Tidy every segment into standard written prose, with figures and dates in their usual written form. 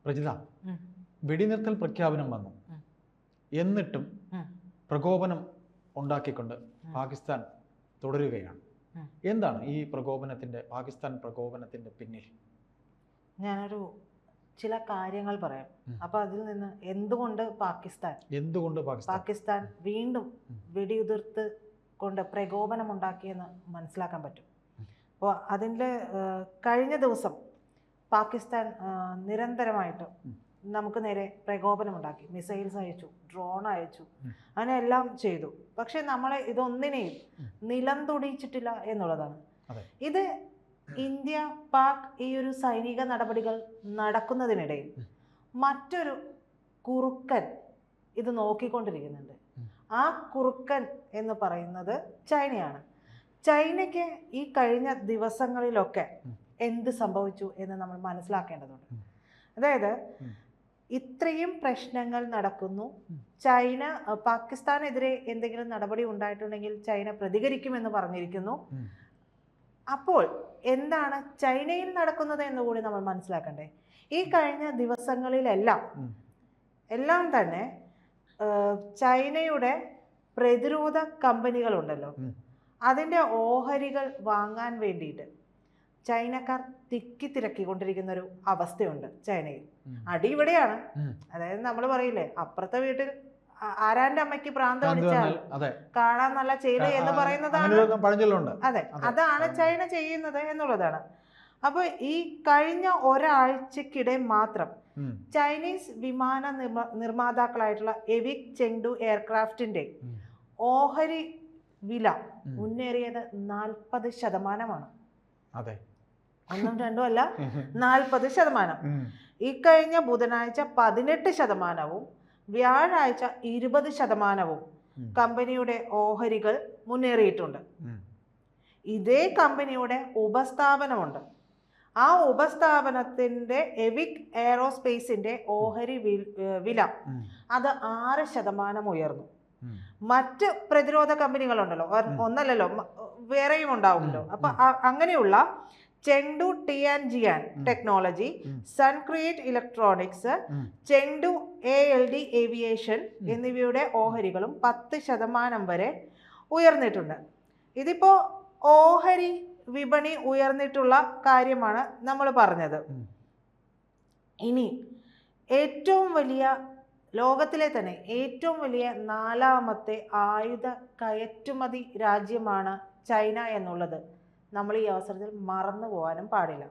പ്രജിത, വെടിനിർത്തൽ പ്രഖ്യാപനം വന്നു. എന്നിട്ടും പ്രകോപനം ഉണ്ടാക്കിക്കൊണ്ട് പാകിസ്ഥാൻ തുടരുകയാണ്. എന്താണ് ഈ പാകിസ്ഥാൻ പ്രകോപനത്തിന്റെ പിന്നിൽ? ഞാനൊരു ചില കാര്യങ്ങൾ പറയാം. അപ്പൊ അതിൽ നിന്ന് എന്തുകൊണ്ട് പാകിസ്ഥാൻ വീണ്ടും വെടിയുതിർത്ത് കൊണ്ട് പ്രകോപനം ഉണ്ടാക്കിയെന്ന് മനസ്സിലാക്കാൻ പറ്റും. അപ്പോൾ അതിൻ്റെ കഴിഞ്ഞ ദിവസം പാകിസ്ഥാൻ നിരന്തരമായിട്ട് നമുക്ക് നേരെ പ്രകോപനമുണ്ടാക്കി. മിസൈൽസ് അയച്ചു, ഡ്രോൺ അയച്ചു, അങ്ങനെ എല്ലാം ചെയ്തു. പക്ഷെ നമ്മളെ ഇതൊന്നിനെയും നിലം തൊടിയിച്ചിട്ടില്ല എന്നുള്ളതാണ്. ഇത് ഇന്ത്യ പാക് ഈ ഒരു സൈനിക നടപടികൾ നടക്കുന്നതിനിടയിൽ മറ്റൊരു കുറുക്കൻ ഇത് നോക്കിക്കൊണ്ടിരിക്കുന്നുണ്ട്. ആ കുറുക്കൻ എന്ന് പറയുന്നത് ചൈനയാണ്. ചൈനയ്ക്ക് ഈ കഴിഞ്ഞ ദിവസങ്ങളിലൊക്കെ എന്ത് സംഭവിച്ചു എന്ന് നമ്മൾ മനസ്സിലാക്കേണ്ടതുണ്ട്. അതായത് ഇത്രയും പ്രശ്നങ്ങൾ നടക്കുന്നു. ചൈന പാകിസ്ഥാനെതിരെ എന്തെങ്കിലും നടപടി ഉണ്ടായിട്ടുണ്ടെങ്കിൽ ചൈന പ്രതികരിക്കുമെന്ന് പറഞ്ഞിരിക്കുന്നു. അപ്പോൾ എന്താണ് ചൈനയിൽ നടക്കുന്നത് എന്നുകൂടി നമ്മൾ മനസ്സിലാക്കണ്ടേ? ഈ കഴിഞ്ഞ ദിവസങ്ങളിലെല്ലാം തന്നെ ചൈനയുടെ പ്രതിരോധ കമ്പനികളുണ്ടല്ലോ, അതിൻ്റെ ഓഹരികൾ വാങ്ങാൻ വേണ്ടിയിട്ട് ചൈനക്കാർ തിരക്കിക്കൊണ്ടിരിക്കുന്ന ഒരു അവസ്ഥയുണ്ട് ചൈനയിൽ. അടി ഇവിടെയാണ്. അതായത് നമ്മൾ പറയില്ലേ, അപ്പുറത്തെ വീട്ടിൽ ആരാന്റെ അമ്മയ്ക്ക് പ്രാന്ത് പിടിച്ചാൽ കാണാൻ നല്ല ചെയ്ത് എന്ന് പറയുന്നതാണ്. അതെ, അതാണ് ചൈന ചെയ്യുന്നത് എന്നുള്ളതാണ്. അപ്പൊ ഈ കഴിഞ്ഞ ഒരാഴ്ചക്കിടെ മാത്രം ചൈനീസ് വിമാന നിർമ്മാതാക്കളായിട്ടുള്ള എവിക് ചെങ്ഡു എയർക്രാഫ്റ്റിന്റെ ഓഹരി വില മുന്നേറിയത് 40%. അതെ, ഒന്നും രണ്ടും അല്ല, 40%. ഈ കഴിഞ്ഞ ബുധനാഴ്ച 18%, വ്യാഴാഴ്ച 20% കമ്പനിയുടെ ഓഹരികൾ മുന്നേറിയിട്ടുണ്ട്. ഇതേ കമ്പനിയുടെ ഉപസ്ഥാപനമുണ്ട്. ആ ഉപസ്ഥാപനത്തിന്റെ എവിക് എയറോസ്പേസിന്റെ ഓഹരി വില അത് 6% ഉയർന്നു. മറ്റ് പ്രതിരോധ കമ്പനികളുണ്ടല്ലോ, ഒന്നല്ലല്ലോ, വേറെയും ഉണ്ടാവുമല്ലോ. അപ്പൊ അങ്ങനെയുള്ള Chengdu Tianjian Technology, Suncreate Electronics, Chengdu ALD Aviation എന്നിവയുടെ ഓഹരികളും 10% വരെ ഉയർന്നിട്ടുണ്ട്. ഇതിപ്പോ ഓഹരി വിപണി ഉയർന്നിട്ടുള്ള കാര്യമാണ് നമ്മൾ പറഞ്ഞത്. ഇനി ലോകത്തിലെ തന്നെ ഏറ്റവും വലിയ 4ാമത്തെ ആയുധ കയറ്റുമതി രാജ്യമാണ് ചൈന എന്നുള്ളത് നമ്മൾ ഈ അവസരത്തിൽ മറന്നു പോകാനും പാടില്ല.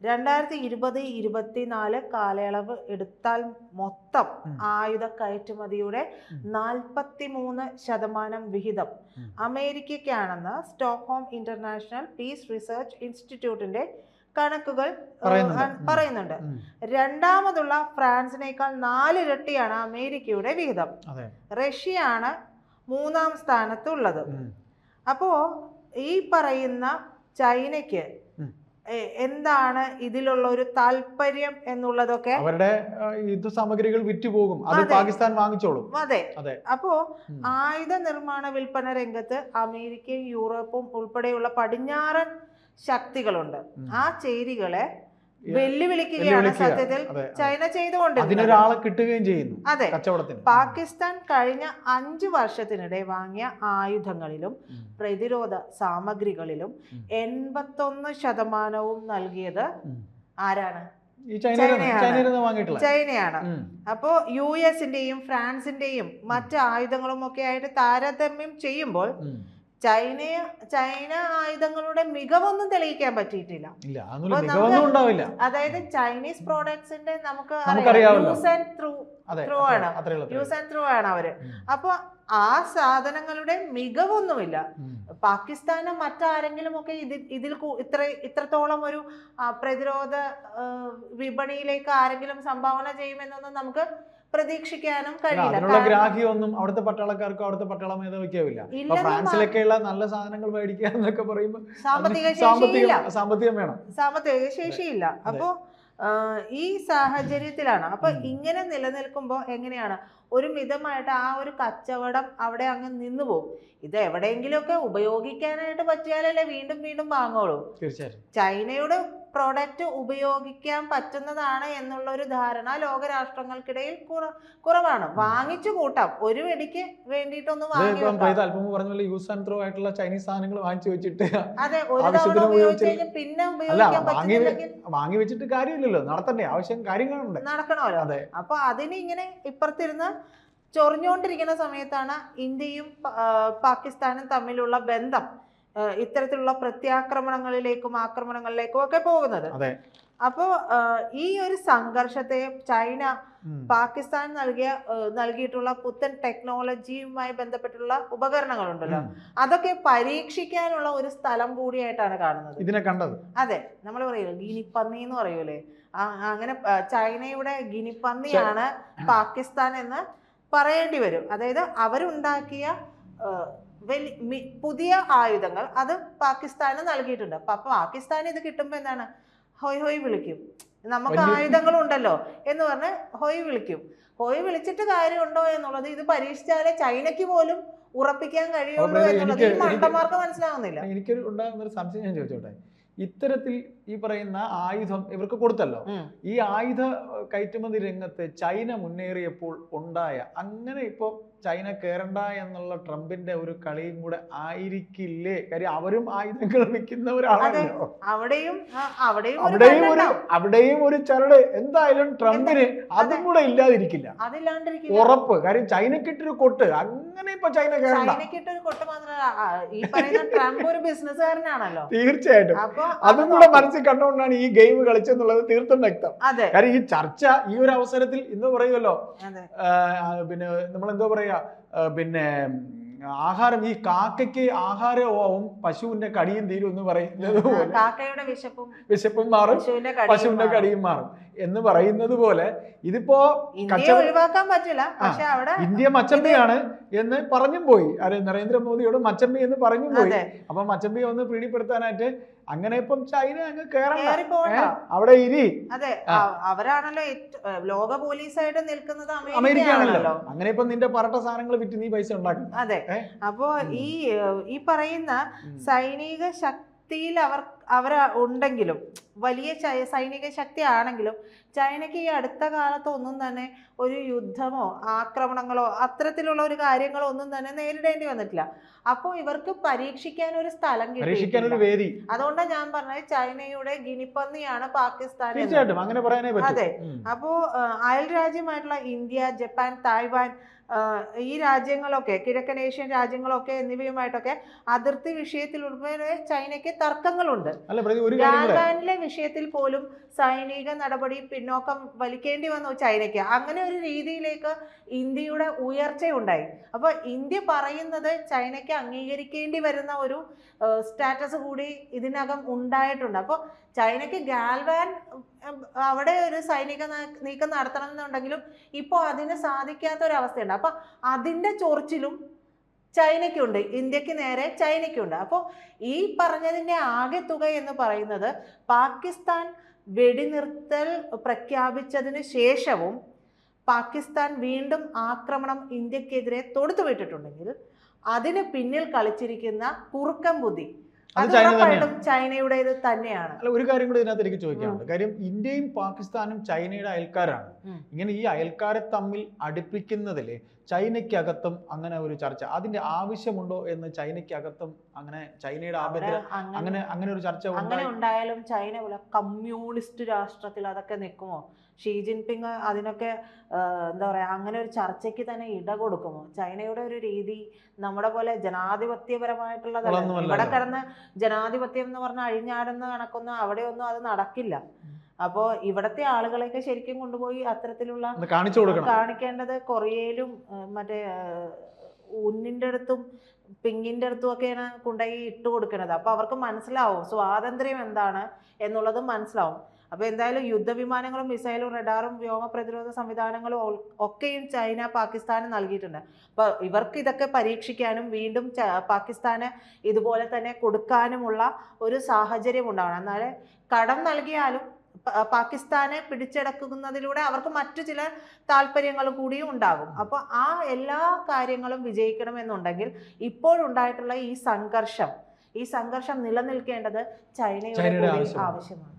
2020-24 കാലയളവ് എടുത്താൽ മൊത്തം ആയുധ കയറ്റുമതിയുടെ 43% വിഹിതം അമേരിക്കയ്ക്കാണെന്ന് സ്റ്റോക്ക്ഹോം ഇന്റർനാഷണൽ പീസ് റിസർച്ച് ഇൻസ്റ്റിറ്റ്യൂട്ടിന്റെ കണക്കുകൾ പറയുന്നുണ്ട്. രണ്ടാമതുള്ള ഫ്രാൻസിനേക്കാൾ 4 ഇരട്ടിയാണ് അമേരിക്കയുടെ വിഹിതം. റഷ്യയാണ് 3ാം സ്ഥാനത്തുള്ളത്. അപ്പോ ഈ പറയുന്ന ചൈനയ്ക്ക് എന്താണ് ഇതിലുള്ള ഒരു താല്പര്യം എന്നുള്ളതൊക്കെ, അവരുടെ യുദ്ധസാമഗ്രികൾ വിറ്റുപോകും, അത് പാകിസ്ഥാൻ വാങ്ങിച്ചോളും. അതെ. അപ്പോ ആയുധ നിർമ്മാണ വിൽപ്പന രംഗത്ത് അമേരിക്കയും യൂറോപ്പും ഉൾപ്പെടെയുള്ള പടിഞ്ഞാറൻ ശക്തികളുണ്ട്. ആ ചേരികളെ വെല്ലുവിളിക്കുകയാണ് സത്യത്തിൽ ചൈന ചെയ്തുകൊണ്ടിരുന്നത്. കിട്ടുകയും ചെയ്യുന്നു. അതെ, പാകിസ്ഥാൻ കഴിഞ്ഞ 5 വർഷത്തിനിടെ വാങ്ങിയ ആയുധങ്ങളിലും പ്രതിരോധ സാമഗ്രികളിലും 81% നൽകിയത് ആരാണ്? ചൈനയാണ്. അപ്പോ US-ന്റെയും ഫ്രാൻസിന്റെയും മറ്റ് ആയുധങ്ങളും ഒക്കെ ആയിട്ട് താരതമ്യം ചെയ്യുമ്പോൾ ചൈന ആയുധങ്ങളുടെ മികവൊന്നും തെളിയിക്കാൻ പറ്റിയിട്ടില്ല. അതായത് ചൈനീസ് പ്രോഡക്ട്സിന്റെ നമുക്ക് യൂസ് ആൻഡ് ത്രൂ ആണ് അവര്. അപ്പൊ ആ സാധനങ്ങളുടെ മികവൊന്നുമില്ല. പാകിസ്ഥാനും മറ്റാരെങ്കിലും ഒക്കെ ഇത്രത്തോളം ഒരു പ്രതിരോധ വിപണിയിലേക്ക് ആരെങ്കിലും സംഭാവന ചെയ്യുമെന്നൊന്നും നമുക്ക് പ്രതീക്ഷിക്കാനും കഴിയില്ല. ഗ്രാഹ്യമൊന്നും അവിടുത്തെ പട്ടാളക്കാർക്കും അവിടുത്തെ പട്ടാള മേധാവിക്കാവില്ല. ഫ്രാൻസിലൊക്കെയുള്ള നല്ല സാധനങ്ങൾ മേടിക്കുക എന്നൊക്കെ പറയുമ്പോൾ സാമ്പത്തിക ശേഷിയില്ല. അപ്പോ ഈ സാഹചര്യത്തിലാണ്. അപ്പൊ ഇങ്ങനെ നിലനിൽക്കുമ്പോൾ എങ്ങനെയാണ് ഒരു മിതമായിട്ട് ആ ഒരു കച്ചവടം അവിടെ അങ്ങ് നിന്നു പോകും. ഇത് എവിടെയെങ്കിലുമൊക്കെ ഉപയോഗിക്കാനായിട്ട് പറ്റിയാലല്ലേ വീണ്ടും വീണ്ടും വാങ്ങുള്ളൂ. ചൈനയുടെ പ്രോഡക്റ്റ് ഉപയോഗിക്കാൻ പറ്റുന്നതാണ് എന്നുള്ള ഒരു ധാരണ ലോകരാഷ്ട്രങ്ങൾക്കിടയിൽ കുറവാണ്. വാങ്ങിച്ചു കൂട്ടാം, ഒരു വെടിക്ക് വേണ്ടിയിട്ടൊന്ന് അല്പം പറഞ്ഞ പോലെ യൂസ് ആൻഡ് ത്രോ ആയിട്ടുള്ള ചൈനീസ് സാധനങ്ങൾ വാങ്ങിച്ചു വെച്ചിട്ട് അതെ ഒരു തവണ ഉപയോഗിച്ച് കഴിഞ്ഞാൽ പിന്നെ ഉപയോഗിക്കാൻ പറ്റുന്നില്ലെങ്കിൽ വാങ്ങി വെച്ചിട്ട് കാര്യമില്ലല്ലോ, നടത്തണ്ടേ, ആവശ്യം കാര്യങ്ങളുണ്ട്, നടക്കണമല്ലോ. അപ്പൊ അതിന് ഇങ്ങനെ ഇപ്പുറത്തിരുന്ന് ചൊറിഞ്ഞുകൊണ്ടിരിക്കുന്ന സമയത്താണ് ഇന്ത്യയും പാകിസ്ഥാനും തമ്മിലുള്ള ബന്ധം ഇത്തരത്തിലുള്ള പ്രത്യാക്രമണങ്ങളിലേക്കും ആക്രമണങ്ങളിലേക്കും ഒക്കെ പോകുന്നത്. അപ്പോൾ ഈ ഒരു സംഘർഷത്തെ ചൈന പാകിസ്ഥാൻ നൽകിയിട്ടുള്ള പുത്തൻ ടെക്നോളജിയുമായി ബന്ധപ്പെട്ടുള്ള ഉപകരണങ്ങളുണ്ടല്ലോ, അതൊക്കെ പരീക്ഷിക്കാനുള്ള ഒരു സ്ഥലം കൂടിയായിട്ടാണ് കാണുന്നത് ഇതിനെ കണ്ടത്. അതെ, നമ്മൾ പറയൂലേ ഗിനിപ്പന്നി എന്ന് പറയൂലേ, അങ്ങനെ ചൈനയുടെ ഗിനിപ്പന്നിയാണ് പാകിസ്ഥാൻ എന്ന് പറയേണ്ടി വരും. അതായത് അവരുണ്ടാക്കിയ പുതിയ ആയുധങ്ങൾ അത് പാകിസ്ഥാന് നൽകിയിട്ടുണ്ട്. അപ്പൊ പാകിസ്ഥാൻ ഇത് കിട്ടുമ്പോ എന്താണ്, ഹോയ് ഹോയ് വിളിക്കും, നമുക്ക് ആയുധങ്ങളുണ്ടല്ലോ എന്ന് പറഞ്ഞ് ഹോയ് വിളിക്കും. ഹോയ് വിളിച്ചിട്ട് കാര്യമുണ്ടോ എന്നുള്ളത് ഇത് പരീക്ഷിച്ചാലേ ചൈനയ്ക്ക് പോലും ഉറപ്പിക്കാൻ കഴിയുള്ളൂ എന്നുള്ളത് ഈ മണ്ടന്മാർക്ക് മനസ്സിലാവുന്നില്ല. എനിക്കൊരു ഉണ്ടാകുന്ന ഒരു സംശയം ഞാൻ ചോദിച്ചോട്ടെ, ഇത്തരത്തിൽ ഈ പറയുന്ന ആയുധം ഇവർക്ക് കൊടുത്തല്ലോ, ഈ ആയുധ കയറ്റുമതി രംഗത്ത് ചൈന മുന്നേറിയപ്പോൾ ഉണ്ടായ, അങ്ങനെ ഇപ്പൊ ചൈന കയറണ്ട എന്നുള്ള ട്രംപിന്റെ ഒരു കളിയും കൂടെ ആയിരിക്കില്ലേ? കാര്യം അവരും ആയുധങ്ങൾ വിൽക്കുന്നവരാണല്ലോ, അവിടെയും ഒരു ചരട് എന്തായാലും ട്രംപിന് അതും കൂടെ ഇല്ലാതിരിക്കില്ല, ഉറപ്പ്. കാര്യം ചൈനക്കിട്ടൊരു കൊട്ട്, അങ്ങനെ ഇപ്പൊ ചൈന ചൈനക്കിട്ടൊരു കൊട്ട് മാത്രമല്ല, ഈ പറയുന്ന ട്രംപ് ഒരു ബിസിനസ്സുകാരനാണല്ലോ, തീർച്ചയായിട്ടും അതും കൂടെ മനസ്സിൽ കണ്ടുകൊണ്ടാണ് ഈ ഗെയിം കളിച്ചെന്നുള്ളത് തീർത്തും വ്യക്തം. കാര്യം ഈ ചർച്ച ഈ ഒരു അവസരത്തിൽ ഇന്ന് പറയുമല്ലോ, പിന്നെ നമ്മളെന്തോ പറയാ, പിന്നെ ആഹാരം, ഈ കാക്കയ്ക്ക് ആഹാരവും പശുവിന്റെ കടിയും തീരും എന്ന് പറയുന്നത് പോലെ, കാക്കയുടെ വിശപ്പും മാറും പശുവിന്റെ കടിയും മാറും എന്ന് പറയുന്നത് പോലെ ഇതിപ്പോ ഒഴിവാക്കാൻ പറ്റില്ല. പക്ഷെ അവിടെ ഇന്ത്യ മച്ചമ്പിയാണ് എന്ന് പറഞ്ഞും പോയി, നരേന്ദ്രമോദിയോട് മച്ചമ്പി എന്ന് പറഞ്ഞും പോയി. അപ്പൊ മച്ചമ്പിയെ ഒന്ന് പ്രീണിപ്പെടുത്താനായിട്ട് അങ്ങനെ ഇപ്പം ചൈന അങ്ങ് കേറണ്ട, അവിടെ ഇരി. അതെ, അവരാണല്ലോ ലോക പോലീസായിട്ട് നിൽക്കുന്നത് അമേരിക്കയാണല്ലോ. അങ്ങനെ ഇപ്പൊ നിന്റെ പറട്ട സാധനങ്ങൾ വിറ്റ് നീ പൈസ ഉണ്ടാക്കും. അതെ, അപ്പോ ഈ പറയുന്ന സൈനിക ശക്തിയിൽ അവർ ഉണ്ടെങ്കിലും, വലിയ സൈനിക ശക്തി ആണെങ്കിലും ചൈനയ്ക്ക് ഈ അടുത്ത കാലത്ത് ഒന്നും തന്നെ ഒരു യുദ്ധമോ ആക്രമണങ്ങളോ അത്തരത്തിലുള്ള ഒരു കാര്യങ്ങളോ ഒന്നും തന്നെ നേരിടേണ്ടി വന്നിട്ടില്ല. അപ്പോൾ ഇവർക്ക് പരീക്ഷിക്കാൻ ഒരു സ്ഥലം കിട്ടി. അതുകൊണ്ടാണ് ഞാൻ പറഞ്ഞത് ചൈനയുടെ ഗിനിപ്പന്നിയാണ് പാകിസ്ഥാൻ. അതെ, അപ്പോ അയൽ രാജ്യമായിട്ടുള്ള ഇന്ത്യ, ജപ്പാൻ, തായ്വാൻ, ഈ രാജ്യങ്ങളൊക്കെ, കിഴക്കൻ ഏഷ്യൻ രാജ്യങ്ങളൊക്കെ എന്നിവയുമായിട്ടൊക്കെ അതിർത്തി വിഷയത്തിൽ ഉൾപ്പെടെ ചൈനയ്ക്ക് തർക്കങ്ങളുണ്ട്. ഗാൽവാനിലെ വിഷയത്തിൽ പോലും സൈനിക നടപടി പിന്നോക്കം വലിക്കേണ്ടി വന്നു ചൈനയ്ക്ക്. അങ്ങനെ ഒരു രീതിയിലേക്ക് ഇന്ത്യയുടെ ഉയർച്ചയുണ്ടായി. അപ്പോൾ ഇന്ത്യ പറയുന്നത് ചൈനയ്ക്ക് അംഗീകരിക്കേണ്ടി വരുന്ന ഒരു സ്റ്റാറ്റസ് കൂടി ഇതിനകം ഉണ്ടായിട്ടുണ്ട്. അപ്പോൾ ചൈനയ്ക്ക് ഗാൽവാൻ അവിടെ ഒരു സൈനിക നീക്കം നടത്തണമെന്നുണ്ടെങ്കിലും ഇപ്പോൾ അതിന് സാധിക്കാത്ത ഒരു അവസ്ഥയുണ്ട്. അപ്പോൾ അതിൻ്റെ ചൊറിച്ചിലും ചൈനയ്ക്കുണ്ട്, ഇന്ത്യക്ക് നേരെ ചൈനയ്ക്കുണ്ട്. അപ്പോൾ ഈ പറഞ്ഞതിൻ്റെ ആകെ തുക എന്ന് പറയുന്നത് പാകിസ്ഥാൻ വെടിനിർത്തൽ പ്രഖ്യാപിച്ചതിന് ശേഷവും പാകിസ്ഥാൻ വീണ്ടും ആക്രമണം ഇന്ത്യക്കെതിരെ തൊടുത്തുവിട്ടിട്ടുണ്ടെങ്കിൽ അതിന് പിന്നിൽ കളിച്ചിരിക്കുന്ന കുറുക്കൻ ബുദ്ധി ചൈനയുടേത് തന്നെയാണ്. അല്ല, ഒരു കാര്യം കൂടി ഇതിനകത്ത് എനിക്ക് ചോദിക്കാനുണ്ട്. കാര്യം ഇന്ത്യയും പാകിസ്ഥാനും ചൈനയുടെ അയൽക്കാരാണ്. ഇങ്ങനെ ഈ അയൽക്കാരെ തമ്മിൽ അടുപ്പിക്കുന്നതില് ചൈനയ്ക്കകത്തും അങ്ങനെ ഒരു ചർച്ച, അതിന്റെ ആവശ്യമുണ്ടോ എന്ന് ചൈനയ്ക്കകത്തും അങ്ങനെ ചൈനയുടെ ആഭ്യന്തര അങ്ങനെ ഒരു ചർച്ച അങ്ങനെ ഉണ്ടായാലും ചൈന പോലെ കമ്മ്യൂണിസ്റ്റ് രാഷ്ട്രത്തിൽ അതൊക്കെ നിൽക്കുമോ? ഷീ ജിൻപിങ് അതിനൊക്കെ എന്താ പറയാ, അങ്ങനെ ഒരു ചർച്ചയ്ക്ക് തന്നെ ഇട കൊടുക്കുമോ? ചൈനയുടെ ഒരു രീതി നമ്മുടെ പോലെ ജനാധിപത്യപരമായിട്ടുള്ളതല്ല. ഇവിടെ കിടന്ന് ജനാധിപത്യം എന്ന് പറഞ്ഞാൽ അഴിഞ്ഞാടുന്ന കണക്കൊന്നും അവിടെയൊന്നും അത് നടക്കില്ല. അപ്പോൾ ഇവിടത്തെ ആളുകളെയൊക്കെ ശരിക്കും കൊണ്ടുപോയി അത്തരത്തിലുള്ള കാണിക്കേണ്ടത് കൊറിയയിലും മറ്റേ ഉന്നിൻ്റെ അടുത്തും പിങ്ങിൻ്റെ അടുത്തും ഒക്കെയാണ് കൊണ്ടുപോയി ഇട്ട് കൊടുക്കുന്നത്. അപ്പോൾ അവർക്ക് മനസ്സിലാവും സ്വാതന്ത്ര്യം എന്താണ് എന്നുള്ളതും മനസ്സിലാവും. അപ്പോൾ എന്തായാലും യുദ്ധവിമാനങ്ങളും മിസൈലും റഡാറും വ്യോമ പ്രതിരോധ സംവിധാനങ്ങളും ഒക്കെയും ചൈന പാകിസ്ഥാന് നൽകിയിട്ടുണ്ട്. അപ്പോൾ ഇവർക്ക് ഇതൊക്കെ പരീക്ഷിക്കാനും വീണ്ടും പാകിസ്ഥാന് ഇതുപോലെ തന്നെ കൊടുക്കാനുമുള്ള ഒരു സാഹചര്യം ഉണ്ടാവണം. എന്നാലേ കടം നൽകിയാലും പാകിസ്ഥാനെ പിടിച്ചടക്കുന്നതിലൂടെ അവർക്ക് മറ്റു ചില താല്പര്യങ്ങൾ കൂടിയും ഉണ്ടാകും. അപ്പോൾ ആ എല്ലാ കാര്യങ്ങളും വിജയിക്കണമെന്നുണ്ടെങ്കിൽ ഇപ്പോഴുണ്ടായിട്ടുള്ള ഈ സംഘർഷം നിലനിൽക്കേണ്ടത് ചൈനയുടെ ആവശ്യമാണ്.